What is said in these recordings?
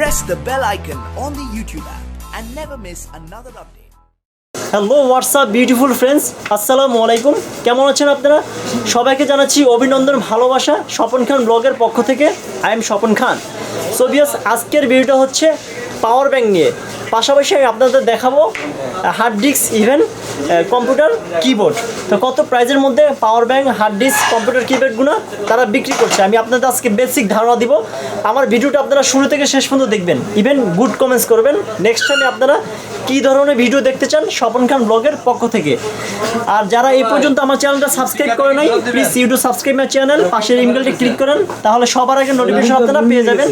press the bell icon on the YouTube app and never miss another update. Hello WhatsApp beautiful friends, আসসালামু আলাইকুম। কেমন আছেন আপনারা? সবাইকে জানাচ্ছি অভিনন্দন, ভালোবাসা স্বপন খান ব্লগের পক্ষ থেকে। I am Swapan Khan. So viewers, আজকের ভিডিওটা হচ্ছে পাওয়ার ব্যাংক নিয়ে। পাশাপাশি আমি আপনাদের দেখাবো hard disk, even computer keyboard. তো কত প্রাইজের মধ্যে power bank, hard disk, computer কিবোর্ডগুলো তারা বিক্রি করছে, আমি আপনাদের আজকে বেসিক ধারণা দিব। আমার ভিডিওটা আপনারা শুরু থেকে শেষ পর্যন্ত দেখবেন, ইভেন গুড কমেন্টস করবেন। নেক্সট টাইমে আপনারা কী ধরনের ভিডিও দেখতে চান স্বপন খান ব্লগের পক্ষ থেকে। আর যারা এই পর্যন্ত আমার চ্যানেলটা সাবস্ক্রাইব করে নাই, please YouTube subscribe my channel, পাশের ইমেলটি ক্লিক করেন, তাহলে সবার আগে নোটিফিকেশন আপনারা পেয়ে যাবেন।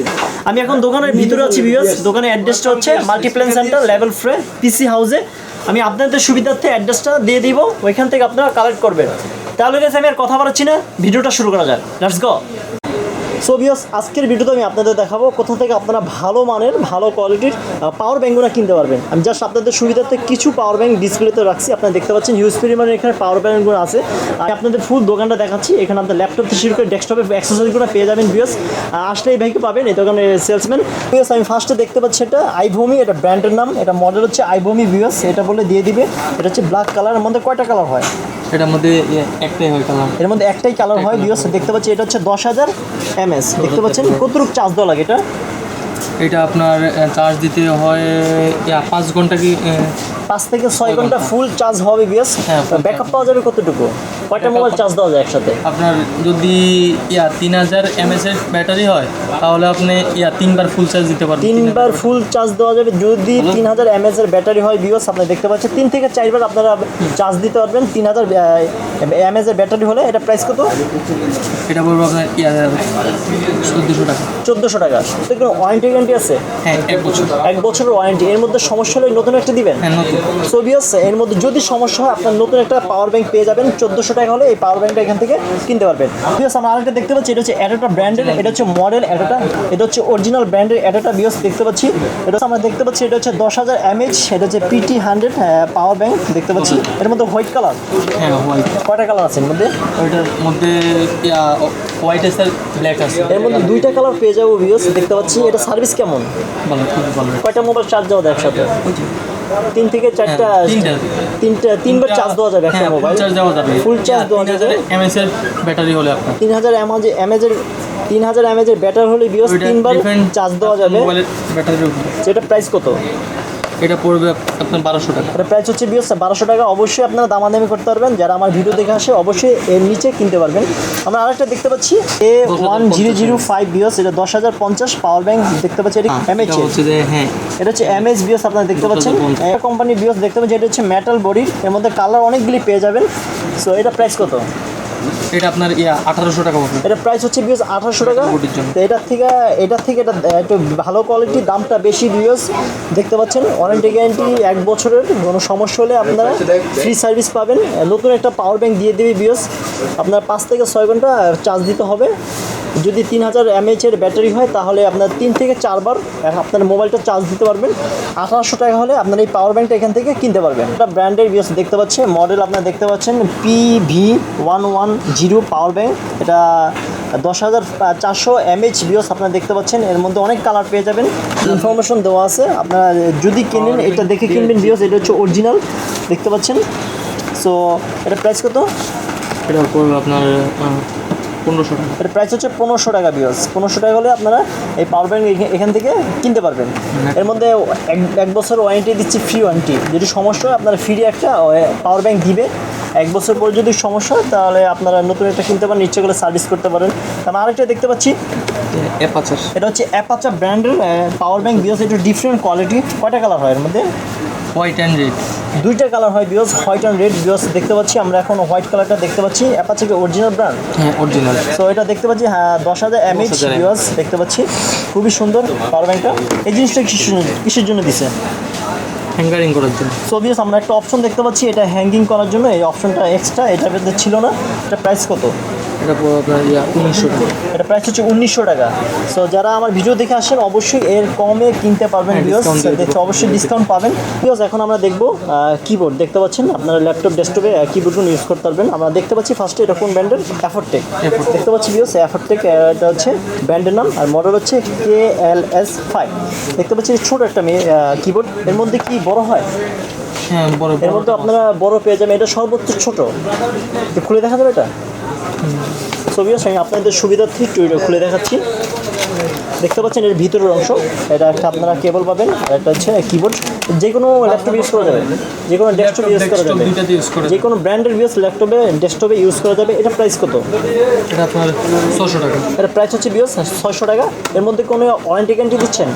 আমি এখন দোকানের ভিতরে আছি ভিউয়ার্স। দোকানের অ্যাড্রেসটা হচ্ছে মাল্টিপ্ল্যান সেন্টার লেভেল 4 পিসি হাউসে। আমি আপনাদের সুবিধার্থে অ্যাড্রেসটা দিয়ে দিব, ওইখান থেকে আপনারা কালেক্ট করবেন। তাহলে আমি আর কথা বাড়াচ্ছি না, ভিডিওটা শুরু করা যাক। Let's go. সো ভিউয়ার্স, আজকের ভিডিওতে আমি আপনাদের দেখাবো কোথা থেকে আপনারা ভালো মানের, ভালো কোয়ালিটির পাওয়ার ব্যাঙ্কগুলো কিনতে পারবেন। আমি জাস্ট আপনাদের সুবিধার্থে কিছু পাওয়ার ব্যাঙ্ক ডিসপ্লেতে রাখছি, আপনারা দেখতে পাচ্ছেন হিউজ পরিমাণে এখানে পাওয়ার ব্যাঙ্কগুলো আছে। আমি আপনাদের ফুল দোকানটা দেখাচ্ছি। এখানে আপনার ল্যাপটপ থেকে শুরু করে ডেস্কটপের অ্যাক্সেসরিজগুলো পেয়ে যাবেন ভিউয়ার্স। আসলে এই ভাইকে পাবেন, এই দোকানের সেলসম্যান। ভিউয়ার্স, আমি ফার্স্টে দেখতে পাচ্ছি এটা আইভমি, এটা ব্র্যান্ডের নাম, এটা মডেল হচ্ছে আইভমি ভিউয়ার্স। এটা বলে দিয়ে দিবে। এটা হচ্ছে ব্ল্যাক কালারের মধ্যে কয়টা কালার হয়? এটার মধ্যে একটাই হয় কালার, এর মধ্যে একটাই কালার হয় ভিউয়ার্স। দেখতে পাচ্ছি এটা হচ্ছে 10,000 mAh। দেখতে পাচ্ছেন কতটুকু চার্জ দেওয়া লাগে এটা? এটা আপনার চার্জ দিতে হয় 5 ঘন্টা কি 5 থেকে 6 ঘন্টা ফুল চার্জ হবে ভিউয়ার্স। হ্যাঁ, ব্যাকআপ পাওয়া যাবে কতটুকু? কয়টা মোবাইল চার্জ দেওয়া যায় একসাথে? আপনার যদি 3000 mAh এর ব্যাটারি হয় তাহলে আপনি 3বার ফুল চার্জ দিতে পারবেন। 3বার ফুল চার্জ দেওয়া যাবে যদি 3000 mAh এর ব্যাটারি হয় ভিউয়ার্স। আপনারা দেখতে পাচ্ছেন 3 থেকে 4বার আপনারা চার্জ দিতে পারবেন 3000 mAh এর ব্যাটারি হলে। এটা প্রাইস কত? এটা বলবো আপনার 1400 টাকা। 1400 টাকা। তো কোনো ওয়ারেন্টি গ্যারান্টি আছে? হ্যাঁ, 1 বছর। 1 বছরের ওয়ারেন্টি। এর মধ্যে সমস্যা হলে নতুন একটা দিবেন? হ্যাঁ, নতুন। সো ভিউয়ার্স, এর মধ্যে যদি সমস্যা হয় আপনার নতুন একটা পাওয়ার ব্যাংক পেয়ে যাবেন 1400 টাকা হলে। এই পাওয়ার ব্যাংকটা এখান থেকে কিনতে পারবেন। ভিউয়ার্স, আমরা আরেকটা দেখতে পাচ্ছি, এটা হচ্ছে অ্যাডাটা ব্র্যান্ডের, এটা হচ্ছে মডেল অ্যাডাটা, এটা হচ্ছে অরিজিনাল ব্র্যান্ডের অ্যাডাটা ভিউয়ার্স। দেখতে পাচ্ছি এটা আমরা দেখতে পাচ্ছি, এটা হচ্ছে 10,000 mAh, এটা হচ্ছে PT100 পাওয়ার ব্যাংক দেখতে পাচ্ছি। এর মধ্যে হোয়াইট কালার। হ্যাঁ, হোয়াইট। কয়টা কালার আছে এর মধ্যে? ওইটার মধ্যে হোয়াইট আছে, ব্ল্যাক আছে। এর মধ্যে 2টা কালার পেয়ে যাবো ভিউয়ার্স। দেখতে পাচ্ছি এটা সার্ভিস কেমন? ভালো, খুব ভালো। কয়টা মোবাইল চার্জ দেওয়া যায় একসাথে? 3 থেকে 4টা, 3বার চার্জ দেওয়া যাবে একটা মোবাইল। চার্জ দেওয়া যাবে, ফুল চার্জ দেওয়া যাবে। 3000 mAh এর ব্যাটারি হলে আপনার 3000 mAh এর ব্যাটারি হলে ভিউয়ার্স 3বার চার্জ দেওয়া যাবে। মোবাইলের ব্যাটারির উপরে। সেটা প্রাইস কত? এটা পড়বে আপনার 1200 টাকা। এটা প্রাইস হচ্ছে ভিউয়ার্স 1200 টাকা। অবশ্যই আপনারা দামাদামি করতে পারবেন, যারা আমার ভিডিও দেখে আসে অবশ্যই এর নিচে কিনতে পারবেন। আমরা আরেকটা দেখতে পাচ্ছি A1005 ভিউয়ার্স, এটা 10,050 পাওয়ার ব্যাংক দেখতে পাচ্ছি। এটা MH, হ্যাঁ, এটা হচ্ছে MH ভিউয়ার্স। আপনারা দেখতে পাচ্ছেন একটা কোম্পানি ভিউয়ার্স দেখতে পাচ্ছেন, এটা হচ্ছে মেটাল বডির, এর মধ্যে কালার অনেকগুলি পেয়ে যাবেন। সো এটা প্রাইস কত? এটা আপনার 1800 টাকা পড়বে। এটা প্রাইস হচ্ছে ভিউয়ার্স 1800 টাকা। তো এটার থেকে এটা একটু ভালো কোয়ালিটি, দামটা বেশি ভিউয়ার্স। দেখতে পাচ্ছেন ওয়ারেন্টি গ্যারান্টি 1 বছরের, কোনো সমস্যা হলে আপনারা ফ্রি সার্ভিস পাবেন। নতুন একটা পাওয়ার ব্যাংক দিয়ে দেবে ভিউয়ার্স। আপনার 5 থেকে 6 ঘন্টা চার্জ দিতে হবে। যদি 3000 mAh এর ব্যাটারি হয় তাহলে আপনার 3 থেকে 4বার আপনার মোবাইলটা চার্জ দিতে পারবেন। 1800 টাকা হলে আপনার এই পাওয়ার ব্যাংকটা এখান থেকে কিনতে পারবেন। এটা ব্র্যান্ডের ভিউয়ার্স দেখতে পাচ্ছেন, মডেল আপনারা দেখতে পাচ্ছেন PV110 পাওয়ার ব্যাংক। এটা 10,400 mAh ভিউয়ার্স আপনারা দেখতে পাচ্ছেন। এর মধ্যে অনেক কালার পেয়ে যাবেন, ইনফরমেশন দেওয়া আছে। আপনারা যদি কেনেন এটা দেখে কিনবেন ভিউয়ার্স। এটা হচ্ছে অরিজিনাল দেখতে পাচ্ছেন। সো এটা প্রাইস কত? এটা পড়বে আপনার 1500 টাকা। এর প্রাইস হচ্ছে 1500 টাকা ভিউয়ার্স। 1500 টাকা হলে আপনারা এই পাওয়ার ব্যাংক এখান থেকে কিনতে পারবেন। এর মধ্যে 1 বছর ওয়ারেন্টি দিচ্ছি, ফ্রি ওয়ারেন্টি। যদি সমস্যা হয় আপনারা ফ্রি একটা পাওয়ার ব্যাংক দিবে। 1 বছর পর যদি সমস্যা হয় তাহলে আপনারা নতুন একটা কিনতে পারেন, ইচ্ছে করে সার্ভিস করতে পারেন। আমি আরেকটা দেখতে পাচ্ছি, অ্যাপাচার। এটা হচ্ছে অ্যাপাচার ব্র্যান্ডের পাওয়ার ব্যাংক ভিউয়ার্স। এটা ডিফারেন্ট কোয়ালিটি। কয়টা কালার হয় এর মধ্যে? White and red. 2টা কালার হয় viewers, white and red viewers. দেখতে পাচ্ছি আমরা এখন হোয়াইট কালারটা দেখতে পাচ্ছি। Aperture original brand. হ্যাঁ, অরিজিনাল। সো এটা দেখতে পাচ্ছি, হ্যাঁ 10,000 mAh ভিউয়ার্স দেখতে পাচ্ছি। খুবই সুন্দর পাওয়ার ব্যাংকটা। এই জিনিসটা কিসের জন্য দিছে? হ্যাঙ্গারিং করার জন্য। সো ভিউয়ার্স, আমরা একটা অপশন দেখতে পাচ্ছি, এটা হ্যাঙ্গিং করার জন্য। এই অপশনটা এক্সট্রা, এটার মধ্যে ছিল না। এটা প্রাইস কত? এটা পড়বে আপনার 1900 টাকা। এটা প্রাইস হচ্ছে 1900 টাকা। সো যারা আমার ভিডিও দেখে আসেন অবশ্যই এর কমে কিনতে পারবেন ভিউয়ার্স, দেখতে অবশ্যই ডিসকাউন্ট পাবেন ভিউয়ার্স। এখন আমরা দেখব কিবোর্ড, দেখতে পাচ্ছেন আপনারা ল্যাপটপ ডেস্কটপে কিবোর্ডগুলো ইউজ করতে পারবেন। আমরা দেখতে পাচ্ছি ফার্স্টে এটা কোন ব্র্যান্ডের, অ্যাফোর্টেক দেখতে পাচ্ছি ভিউয়ার্স, অ্যাফোর্টেক এটা হচ্ছে ব্র্যান্ডের নাম, আর মডেল হচ্ছে KLS5 দেখতে পাচ্ছি। ছোট একটা কিবোর্ড, এর মধ্যে কি বড় হয়? হ্যাঁ বড়, এর মধ্যে আপনারা বড় পেয়ে যাবেন, এটা সর্বোচ্চ ছোট, খুলে দেখা যাবে এটা। ছবি আছে, আমি আপনাদের সুবিধার্থে একটু এটা খুলে দেখাচ্ছি। দেখতে পাচ্ছেন এর ভিতরের অংশ, এটা একটা আপনারা কেবল পাবেন, আর একটা হচ্ছে কিবোর্ড। যে কোনো ল্যাপটপ ইউজ করা যাবে, যে কোনো ডেস্কটপ ইউজ করা যাবে, যে কোনো ব্র্যান্ডের ভিউস ল্যাপটপে ডেস্কটপে ইউজ করা যাবে। এটা প্রাইস কত? এটা আপনার 600 টাকা। এটা প্রাইস হচ্ছে ভিউস 600 টাকা। এর মধ্যে কোনো ওয়ারেন্টি গ্যারান্টি দিচ্ছেন?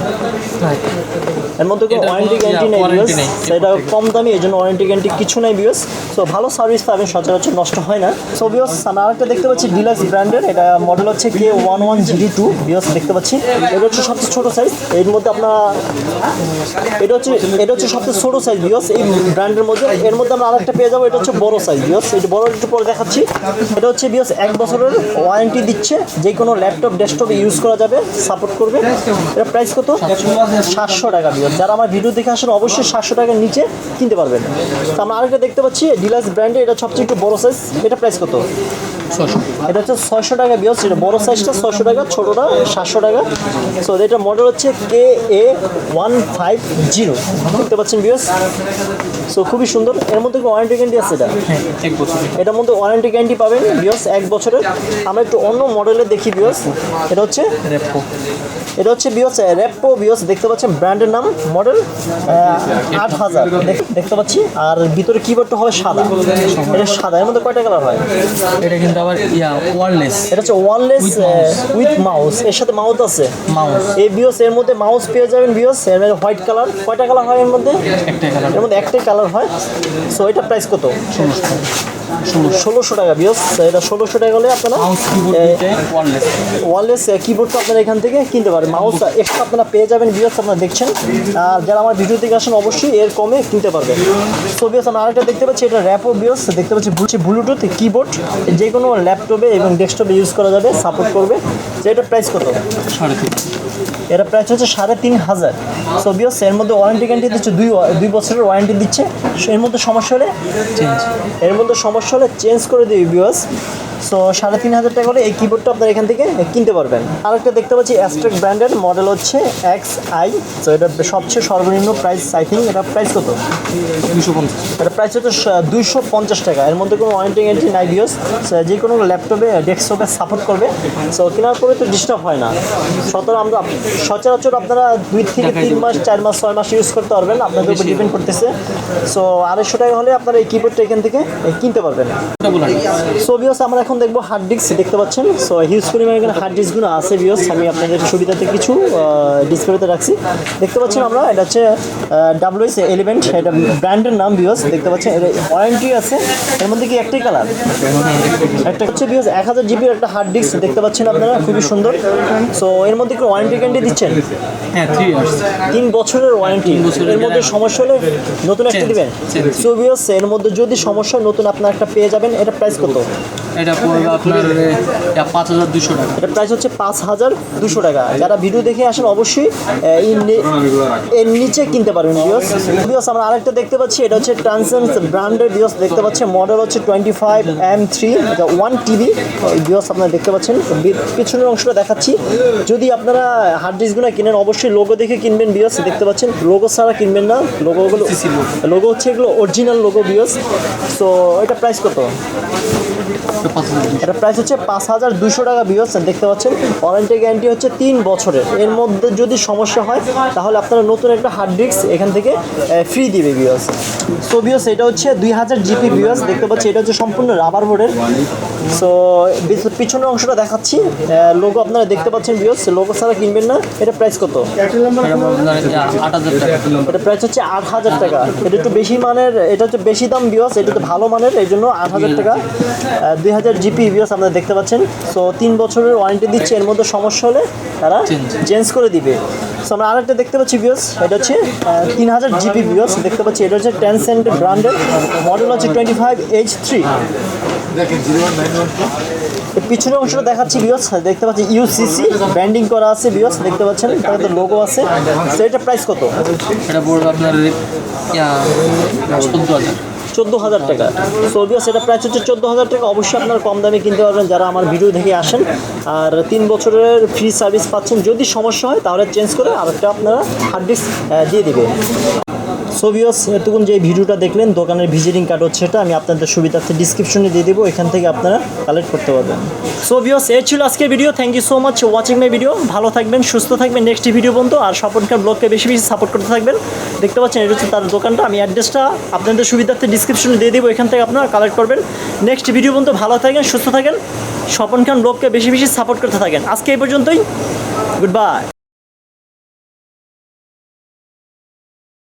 এর মধ্যে কোনো ওয়ারেন্টি গ্যারান্টি নেই ভিউস, এটা কম দামি, এই জন্য ওয়ারেন্টি গ্যারান্টি কিছু নেই ভিউস। সো ভালো সার্ভিস পাবেন, সচরাচর নষ্ট হয় না। সো ভিউস আমরা আরেকটা দেখতে পাচ্ছি ডিলাক্স ব্র্যান্ডের, এটা মডেল হচ্ছে K1102 ভিউস দেখতে পাচ্ছি। এটা হচ্ছে সবচেয়ে ছোটো সাইজ, এর মধ্যে আপনার এটা হচ্ছে সবচেয়ে ছোটো সাইজ ভিউস এই ব্র্যান্ডের মধ্যে। এর মধ্যে আমরা আরেকটা পেয়ে যাবো, এটা হচ্ছে বড় সাইজ ভিউস, এটা বড় একটু পরে দেখাচ্ছি। এটা হচ্ছে ভিউস 1 বছরের ওয়ারেন্টি দিচ্ছে, যে কোনো ল্যাপটপ ডেস্কটপে ইউজ করা যাবে, সাপোর্ট করবে। এটা প্রাইস কত? 700 টাকা ভিউস। যারা আমার ভিডিও দেখে আসেন অবশ্যই 700 টাকার নিচে কিনতে পারবেন। তো আমরা আরেকটা দেখতে পাচ্ছি ডিলাক্স ব্র্যান্ডে, এটা সবচেয়ে একটু বড় সাইজ, এটা প্রাইস কত? 600। এটা হচ্ছে 600 টাকা ভিউস, এটা বড় সাইজটা 600 টাকা, ছোটোটা 700 টাকা। সো এটা মডেল হচ্ছে KA150 দেখতে পাচ্ছেন ভিউস। সো খুবই সুন্দর, এর মধ্যে ওয়ারেন্টি গ্যারান্টি আছে এটা? হ্যাঁ 1 বছর। এটার মধ্যে ওয়ারেন্টি গ্যারান্টি পাবেন ভিউস 1 বছরের। আমরা একটু অন্য মডেলে দেখি ভিউস, এটা হচ্ছে রেপো। এটা হচ্ছে বিওস রেপো বিওস দেখতে পাচ্ছেন, ব্র্যান্ডের নাম, মডেল 8000 দেখতে পাচ্ছি। আর ভিতরে কিবোর্ডটা হবে সাদা, এটা সাদা। এর মধ্যে কয়টা কালার হয়? এটা কিন্তু আবার ওয়্যারলেস। এটা হচ্ছে ওয়্যারলেস উইথ মাউস, এর সাথে মাউস আছে। মাউস এই বিওস এর মধ্যে মাউস পেয়ে যাবেন বিওস, এর মধ্যে হোয়াইট কালার। কয়টা কালার হয় এর মধ্যে? একটাই কালার। এর মধ্যে একটাই কালার হয়। সো এটা প্রাইস কত? 1600 টাকা বিওস। এটা 1600 টাকা হলে আপনারা মাউস কিবোর্ড দুইটাই ওয়্যারলেস। ওয়্যারলেস কিবোর্ডটা আপনারা এখান থেকে কিনতে পারেন। মাউস এক্সট্রা আপনারা পেয়ে যাবেন বিওস, আপনারা দেখছেন। আর যারা আমার ভিডিও থেকে আসেন অবশ্যই এর কমে কিনতে পারবেন। সো বিওস আমরা আরেকটা দেখতে পাচ্ছি, এটা র্যাপো বিওস দেখতে পাচ্ছি, ব্লুটুথ কিবোর্ড, যে কোনো ল্যাপটপে এবং ডেস্কটপে ইউজ করা যাবে, সাপোর্ট করবে। তো এটার প্রাইস কত? 3.5। এটা প্রাইস হচ্ছে 3500। সো বিওস এর মধ্যে ওয়ারেন্টি গ্যারান্টি দিচ্ছে, 2 বছরের ওয়ারেন্টি দিচ্ছে। এর মধ্যে সমস্যা হলে চেঞ্জ করে দিই বিওস। সো 3500 টাকা হলে এই কিবোর্ডটা আপনারা এখান থেকে কিনতে পারবেন। আরেকটা দেখতে পাচ্ছি অ্যাস্ট্রেক ব্র্যান্ডের, মডেল হচ্ছে XI। সো এটা সবচেয়ে সর্বনিম্ন প্রাইস, আই থিঙ্ক এটা প্রাইস কত? 250। এটা প্রাইস হচ্ছে 250 টাকা। এর মধ্যে কোনো ওয়ারেন্টি গ্যারান্টি নাই বিওস, যে কোনো ল্যাপটপে ডেস্কটপে সাপোর্ট করবে। সো কেনার পরে তো ডিস্টার্ব হয় না। সচরাচর আপনারা 2 থেকে 3 মাস, 4 মাস, 6 মাস ইউজ করতে পারবেন, আপনাদের উপর ডিপেন্ড করতেছে। সো 250 টাকা হলে আপনারা এই কিবোর্ডটা এখান থেকে কিনতে পারবেন। সো বিওস আমরা এখন দেখবো হার্ড ডিস্ক, দেখতে পাচ্ছেন। সো হিউজ পরিমাণে এখানে হার্ড ডিস্কগুলো আছে বিওস, আমি আপনাদের সুবিধাতে কিছু ডিসপ্লেতে রাখছি। দেখতে পাচ্ছেন আমরা, এটা হচ্ছে WS11, এটা ব্র্যান্ডের নাম বিওস দেখতে পাচ্ছেন। এর ওয়ারেন্টি আছে, এর মধ্যে কি একটাই কালার? একটা হচ্ছে বিওস 1000 জিবির একটা হার্ড ডিস্ক দেখতে পাচ্ছেন আপনারা, খুবই সুন্দর। সো এর মধ্যে কি ওয়ারেন্টি গ্যারান্টি দিচ্ছেন? হ্যাঁ 3 ইয়ার্স। 3 বছরের ওয়ারেন্টি। এর মধ্যে সমস্যা হলে নতুন একটা দিবেন। সো বিওস এর মধ্যে যদি সমস্যা নতুন আপনার একটা পেয়ে যাবেন। এটা প্রাইস কত? এটা পড়বে আপনার 5200 টাকা। এটা প্রাইস হচ্ছে 5200 টাকা। যারা ভিডিও দেখে আসেন অবশ্যই এর নিচে কিনতে পারবেন বিওস। বিওস আমরা আরেকটা দেখতে পাচ্ছি, এটা হচ্ছে ট্রান্সেন্স ব্র্যান্ডের বিওস দেখতে পাচ্ছেন, মডেল হচ্ছে 25M3, এটা 1 TB বিওস আপনারা দেখতে পাচ্ছেন। পিছনের অংশটা দেখাচ্ছি। যদি আপনারা হার্ড ডিস্কগুলো কিনেন অবশ্যই লোগো দেখে কিনবেন বিওস, দেখতে পাচ্ছেন। লোগো ছাড়া কিনবেন না, লোগো হচ্ছে এগুলো অরিজিনাল লোগো বিওস। সো এটা প্রাইস কত? এটা প্রাইস হচ্ছে 5200 টাকা বিওস দেখতে পাচ্ছেন। ওয়ারেন্টি গ্যারান্টি হচ্ছে 3 বছরের। এর মধ্যে যদি সমস্যা হয় তাহলে আপনারা নতুন একটা হার্ড ডিস্ক এখান থেকে ফ্রি দিবে বিওস। সো বিওস এটা হচ্ছে 2000 জিবি বিওস দেখতে পাচ্ছি, এটা হচ্ছে সম্পূর্ণ রাবার বোর্ডের। সো পিছনের অংশটা দেখাচ্ছি, লোগো আপনারা দেখতে পাচ্ছেন বিওস, লোগো ছাড়া কিনবেন না। এটা প্রাইস কত? 8000 টাকা। এটা প্রাইস হচ্ছে 8000 টাকা। এটা একটু বেশি মানের, এটা হচ্ছে বেশি দাম বিওস, এটা তো ভালো মানের, এই জন্য 8000 টাকা। 2000 জিবি বিওস আপনারা দেখতে পাচ্ছেন। সো 3 বছরের ওয়ারেন্টি দিচ্ছে, এর মধ্যে সমস্যা হলে তারা চেঞ্জ করে দিবে। সো আমরা আরেকটা দেখতে পাচ্ছি বিওস, এটা হচ্ছে 3000 জিবি বিওস দেখতে পাচ্ছি, এটা হচ্ছে Tencent ব্র্যান্ডের, মডেল হচ্ছে 25H3। এর পিছনের অংশটা দেখাচ্ছি ভিউয়ার্স, দেখতে পাচ্ছি ইউসিসি ব্র্যান্ডিং করা আছে ভিউয়ার্স, দেখতে পাচ্ছেন তাতে লোগো আছে। তো এটা প্রাইস কত? এটা পড়বে আপনার 14,000। 14,000 টাকা। সো ভিউয়ার্স এটা প্রাইস হচ্ছে 14,000 টাকা। অবশ্যই আপনারা কম দামে কিনতে পারবেন যারা আমার ভিডিও দেখে আসেন। আর 3 বছরের ফ্রি সার্ভিস পাচ্ছেন, যদি সমস্যা হয় তাহলে চেঞ্জ করে আরেকটা আপনারা হার্ড ডিস্ক দিয়ে দিবে। সো ভিউয়ার্স এতক্ষণ যে ভিডিওটা দেখলেন দোকানের ভিজিটিং কার্ড হচ্ছে এটা, আমি আপনাদের সুবিধার্থে ডিসক্রিপশনে দিয়ে দেবো, এখান থেকে আপনারা কালেক্ট করতে পারবেন। সো ভিউয়ার্স এই ছিল আজকের video. Thank you so much watching my video. ভালো থাকবেন, সুস্থ থাকবেন, নেক্সট ভিডিও পর্যন্ত। আর স্বপন খান ব্লগকে বেশি বেশি সাপোর্ট করতে থাকবেন। দেখতে পাচ্ছেন এটা হচ্ছে তার দোকানটা, আমি অ্যাড্রেসটা আপনাদের সুবিধার্থে ডিসক্রিপশনে দিয়ে দেবো, এখান থেকে আপনারা কালেক্ট করবেন। নেক্সট ভিডিও পর্যন্ত ভালো থাকেন, সুস্থ থাকেন, স্বপন খান ব্লগকে বেশি বেশি সাপোর্ট করতে থাকেন। আজকে এই পর্যন্তই, গুড বাই।